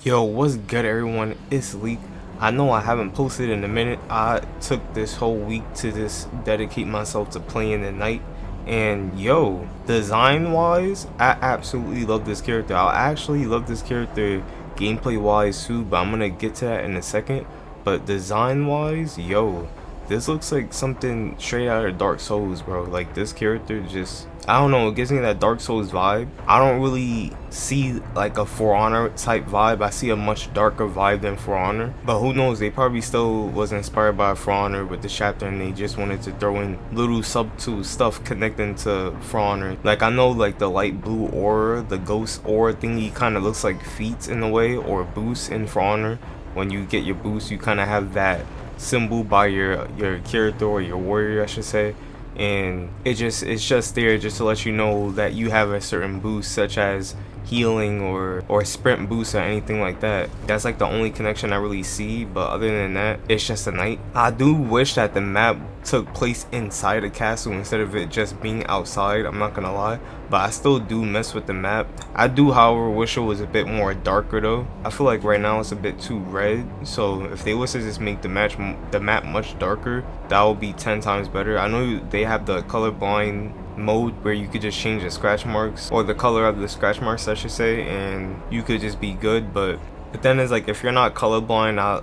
Yo, what's good, everyone? It's Leak. I know I haven't posted in a minute. I took this whole week to just dedicate myself to playing the night. And yo, design wise, I absolutely love this character. I actually love this character gameplay wise too, but I'm gonna get to that in a second. But design wise, yo, this looks like something straight out of Dark Souls, bro. Like, this character just, I don't know, it gives me that Dark Souls vibe. I don't really see like a For Honor type vibe. I see a much darker vibe than For Honor. But who knows, they probably still was inspired by For Honor with the chapter, and they just wanted to throw in little subtle stuff connecting to For Honor. Like, I know like the light blue aura, the ghost aura thingy kind of looks like feats in a way, or boosts in For Honor. When you get your boost, you kind of have that symbol by your character, or your warrior I should say, and it's just there just to let you know that you have a certain boost, such as healing or sprint boost or anything like that. That's like the only connection I really see, but other than that, it's just a knight. I do wish that the map took place inside a castle instead of it just being outside, I'm not gonna lie, but I still do mess with the map. I do, however, wish it was a bit more darker though. I feel like right now it's a bit too red, so if they was to just make the map much darker, that would be 10 times better. I know they have the colorblind mode where you could just change the scratch marks, or the color of the scratch marks I should say, and you could just be good. But then it's like, if you're not colorblind,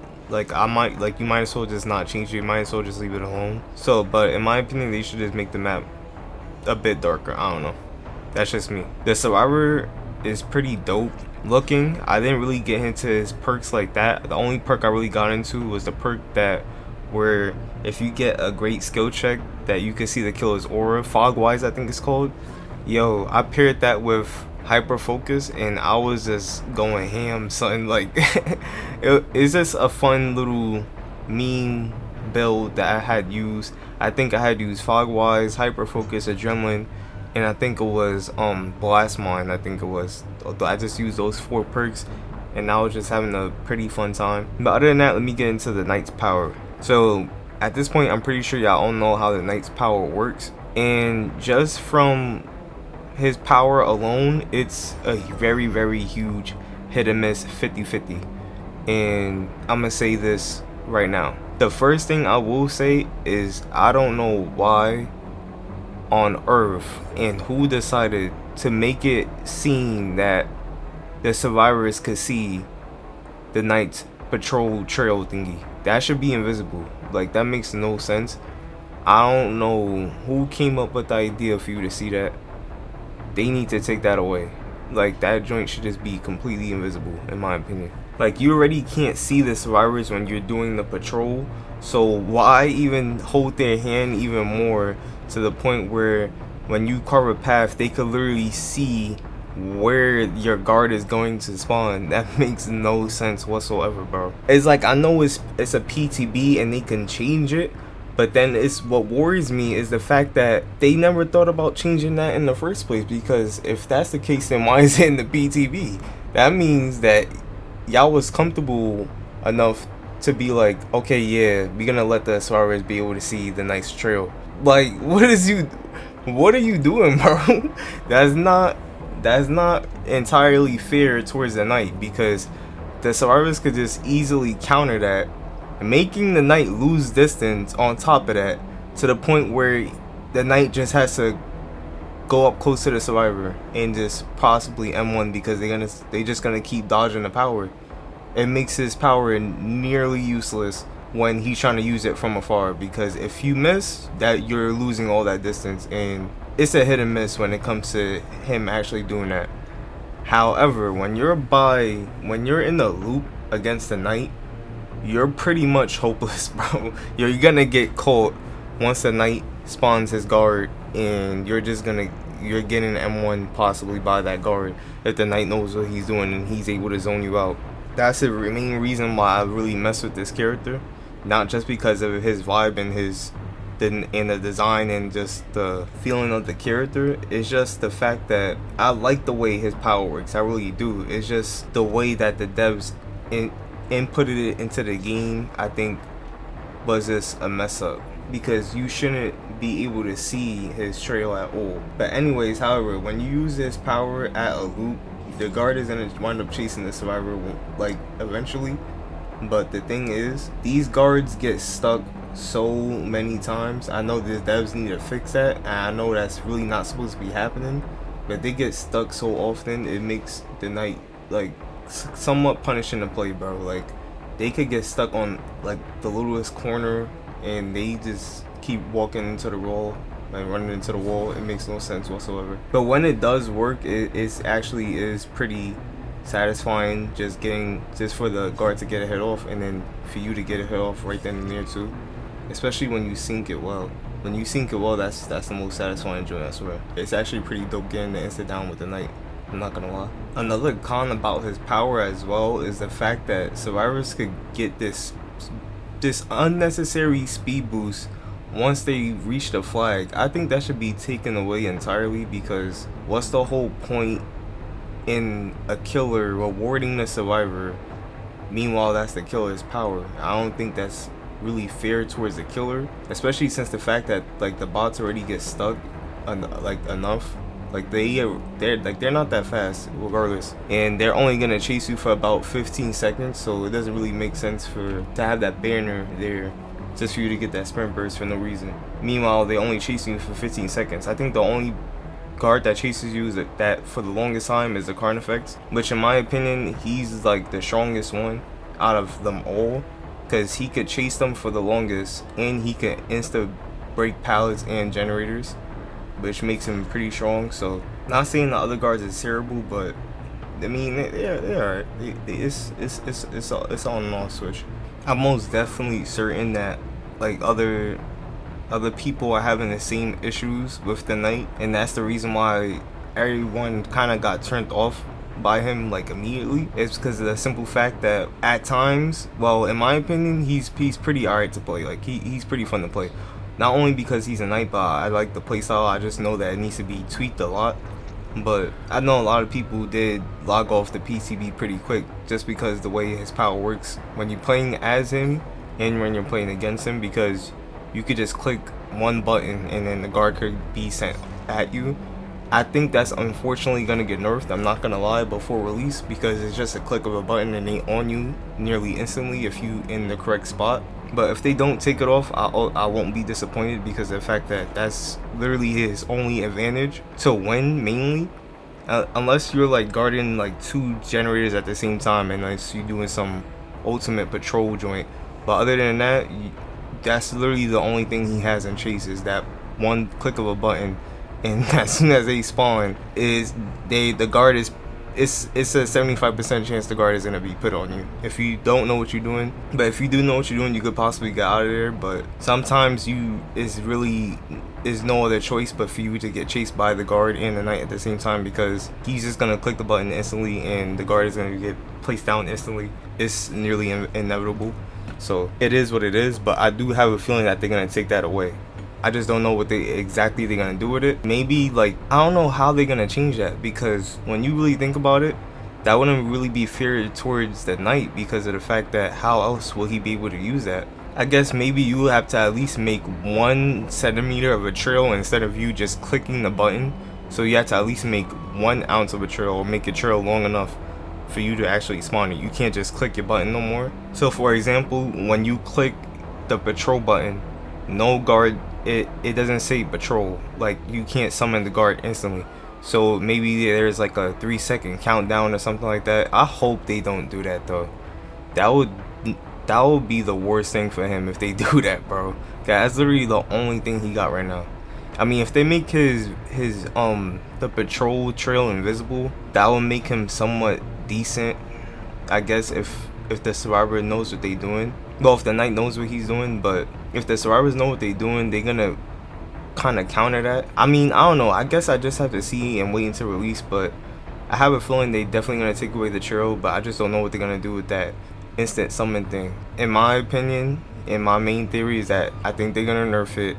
you might as well just not change it. You might as well just leave it alone. So, but in my opinion, they should just make the map a bit darker. I don't know, that's just me. The survivor is pretty dope looking. I didn't really get into his perks like that. The only perk I really got into was the perk that where if you get a great skill check that you can see the killer's aura, Fogwise I think it's called. Yo, I paired that with hyper focus and I was just going ham, son. Like it's just a fun little meme build that I had used. I think I had used Fogwise, hyper focus, adrenaline, and I think it was blast mine. I think it was, I just used those 4 perks and I was just having a pretty fun time. But other than that, let me get into the knight's power. So at this point, I'm pretty sure y'all all know how the knight's power works, and just from his power alone, it's a very huge hit and miss, 50-50. And I'm gonna say this right now. The first thing I will say is, I don't know why on earth and who decided to make it seem that the survivors could see the knight's patrol trail thingy. That should be invisible. Like, that makes no sense. I don't know who came up with the idea for you to see that. They need to take that away. Like, that joint should just be completely invisible, in my opinion. Like, you already can't see the survivors when you're doing the patrol, so why even hold their hand even more, to the point where when you carve a path, they could literally see where your guard is going to spawn? That makes no sense whatsoever, bro. It's like, I know it's a PTB and they can change it, but then it's, what worries me is the fact that they never thought about changing that in the first place. Because if that's the case, then why is it in the PTB? That means that y'all was comfortable enough to be like, okay, yeah, we're gonna let the survivors be able to see the nice trail. Like, what are you doing, bro? That's not entirely fair towards the knight, because the survivors could just easily counter that, making the knight lose distance on top of that, to the point where the knight just has to go up close to the survivor and just possibly M1, because they just gonna keep dodging the power. It makes his power nearly useless when he's trying to use it from afar, because if you miss that, you're losing all that distance, and it's a hit and miss when it comes to him actually doing that. However, when you're in the loop against the knight, you're pretty much hopeless, bro. You're gonna get caught once the knight spawns his guard, and you're getting M1 possibly by that guard if the knight knows what he's doing and he's able to zone you out. That's the main reason why I really mess with this character, not just because of his vibe and the design and just the feeling of the character. It's just the fact that I like the way his power works. I really do. It's just the way that the devs inputted it into the game, I think, was just a mess up, because you shouldn't be able to see his trail at all. But anyways, however, when you use this power at a loop, the guard is gonna wind up chasing the survivor like eventually. But the thing is, these guards get stuck so many times. I know the devs need to fix that, and I know that's really not supposed to be happening, but they get stuck so often it makes the Knight like somewhat punishing to play, bro. Like they could get stuck on like the littlest corner and they just keep walking into the wall, like running into the wall. It makes no sense whatsoever. But when it does work, it's actually is pretty satisfying, just for the guard to get a hit off, and then for you to get a hit off right then and there too. Especially when you sync it well. When you sync it well, that's the most satisfying joint, I swear. It's actually pretty dope getting the insta down with the Knight, I'm not gonna lie. Another con about his power as well is the fact that survivors could get this unnecessary speed boost once they reach the flag. I think that should be taken away entirely, because what's the whole point in a killer rewarding the survivor? Meanwhile, that's the killer's power. I don't think that's really fair towards the killer, especially since the fact that like the bots already get stuck like enough. Like they're not that fast regardless, and they're only gonna chase you for about 15 seconds, so it doesn't really make sense to have that banner there just for you to get that sprint burst for no reason. Meanwhile, they only chase you for 15 seconds. I think the only guard that chases you is that for the longest time is the Carnifex, which in my opinion he's like the strongest one out of them all, because he could chase them for the longest and he could insta break pallets and generators, which makes him pretty strong. So not saying the other guards is terrible, but I mean they're alright. It's on and off switch. I'm most definitely certain that like other people are having the same issues with the Knight, and that's the reason why everyone kind of got turned off by him like immediately. It's because of the simple fact that at times, well, in my opinion, he's pretty alright to play. Like he's pretty fun to play. Not only because he's a Knight, but I like the playstyle. I just know that it needs to be tweaked a lot. But I know a lot of people did log off the PCB pretty quick just because the way his power works when you're playing as him and when you're playing against him, because you could just click one button and then the guard could be sent at you. I think that's unfortunately gonna get nerfed, I'm not gonna lie, before release, because it's just a click of a button and they on you nearly instantly if you in the correct spot. But if they don't take it off, I won't be disappointed, because of the fact that that's literally his only advantage to win mainly, unless you're like guarding like 2 generators at the same time, unless you're doing some ultimate patrol joint. But other than that, that's literally the only thing he has in chase, is that one click of a button, and as soon as they spawn, the guard is it's a 75% chance the guard is gonna be put on you if you don't know what you're doing. But if you do know what you're doing, you could possibly get out of there. But sometimes is no other choice but for you to get chased by the guard and the Knight at the same time, because he's just gonna click the button instantly and the guard is gonna get placed down instantly. It's nearly inevitable. So it is what it is, but I do have a feeling that they're gonna take that away. I just don't know what exactly they're gonna do with it. Maybe like, I don't know how they're gonna change that, because when you really think about it, that wouldn't really be fair towards the Knight, because of the fact that how else will he be able to use that? I guess maybe you will have to at least make 1 centimeter of a trail instead of you just clicking the button. So you have to at least make 1 ounce of a trail, or make a trail long enough for you to actually spawn it. You can't just click your button no more. So for example, when you click the patrol button, no guard, it doesn't say patrol, like you can't summon the guard instantly. So maybe there's like a 3-second countdown or something like that. I hope they don't do that though. That would be the worst thing for him if they do that, bro. That's literally the only thing he got right now. I mean, if they make his the patrol trail invisible, that will make him somewhat decent, I guess, if the survivor knows what they're doing. Well, if the Knight knows what he's doing, but if the survivors know what they're doing, they're gonna kind of counter that. I mean, I don't know. I guess I just have to see and wait until release, but I have a feeling they definitely gonna take away the trail, but I just don't know what they're gonna do with that instant summon thing. In my opinion, and my main theory is that I think they're gonna nerf it,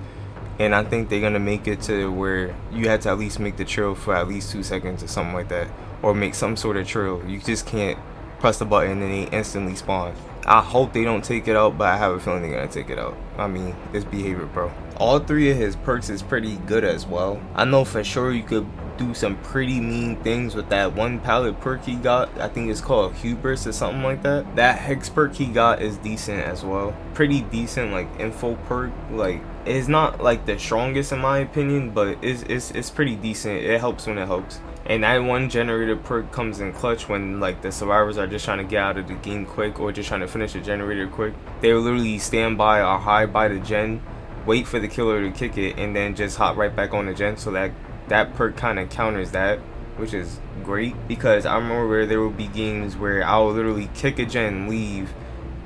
and I think they're gonna make it to where you had to at least make the trail for at least 2 seconds or something like that, or make some sort of trail. You just can't press the button and they instantly spawn. I hope they don't take it out, but I have a feeling they're gonna take it out. I mean, it's behavior, bro. All 3 of his perks is pretty good as well. I know for sure you could do some pretty mean things with that one palette perk he got. I think it's called Hubris or something like that. That Hex perk he got is decent as well. Pretty decent, like info perk. Like, it's not like the strongest in my opinion, but it's pretty decent. It helps when it helps. And that one generator perk comes in clutch when like the survivors are just trying to get out of the game quick or just trying to finish the generator quick. They will literally stand by or hide by the gen, wait for the killer to kick it, and then just hop right back on the gen. So that perk kind of counters that, which is great. Because I remember where there will be games where I'll literally kick a gen, leave,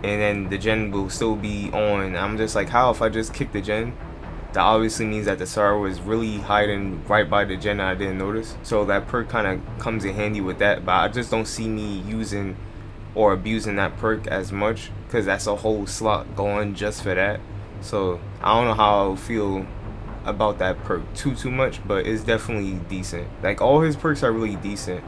and then the gen will still be on. I'm just like, how if I just kick the gen? That obviously means that the server was really hiding right by the gen and I didn't notice. So that perk kind of comes in handy with that. But I just don't see me using or abusing that perk as much, because that's a whole slot going just for that. So I don't know how I'll feel about that perk too much, but it's definitely decent. Like, all his perks are really decent,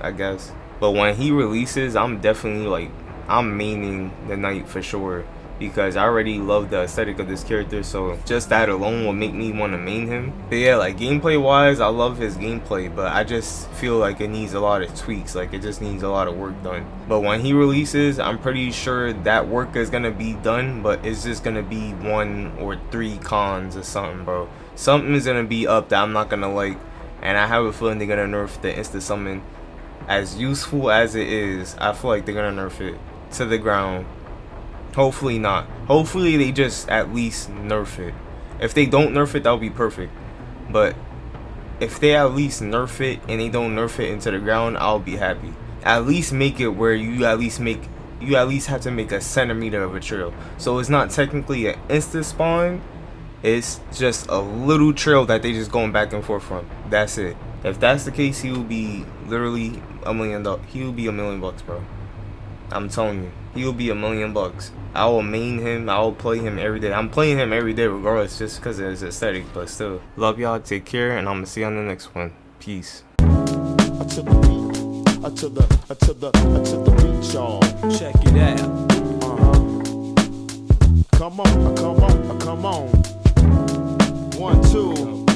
I guess. But when he releases, I'm definitely like, I'm maining the Knight for sure, because I already love the aesthetic of this character. So just that alone will make me want to main him. But yeah, like gameplay wise, I love his gameplay, but I just feel like it needs a lot of tweaks. Like, it just needs a lot of work done. But when he releases, I'm pretty sure that work is gonna be done, but it's just gonna be 1 or 3 cons or something, bro. Something is gonna be up that I'm not gonna like, and I have a feeling they're gonna nerf the insta summon. As useful as it is, I feel like they're gonna nerf it to the ground. Hopefully not. Hopefully they just at least nerf it. If they don't nerf it, that would be perfect. But if they at least nerf it and they don't nerf it into the ground, I'll be happy. At least make it where you at least have to make a centimeter of a trail. So it's not technically an instant spawn. It's just a little trail that they just going back and forth from. That's it. If that's the case, he will be literally $1 million. He will be $1 million, bro. I'm telling you, he will be $1 million. I will main him. I will play him every day. I'm playing him every day regardless, just because of his aesthetic. But still, love y'all. Take care, and I'm gonna see you on the next one. Peace. To the beat, y'all. Check it out. Come on. 1, 2.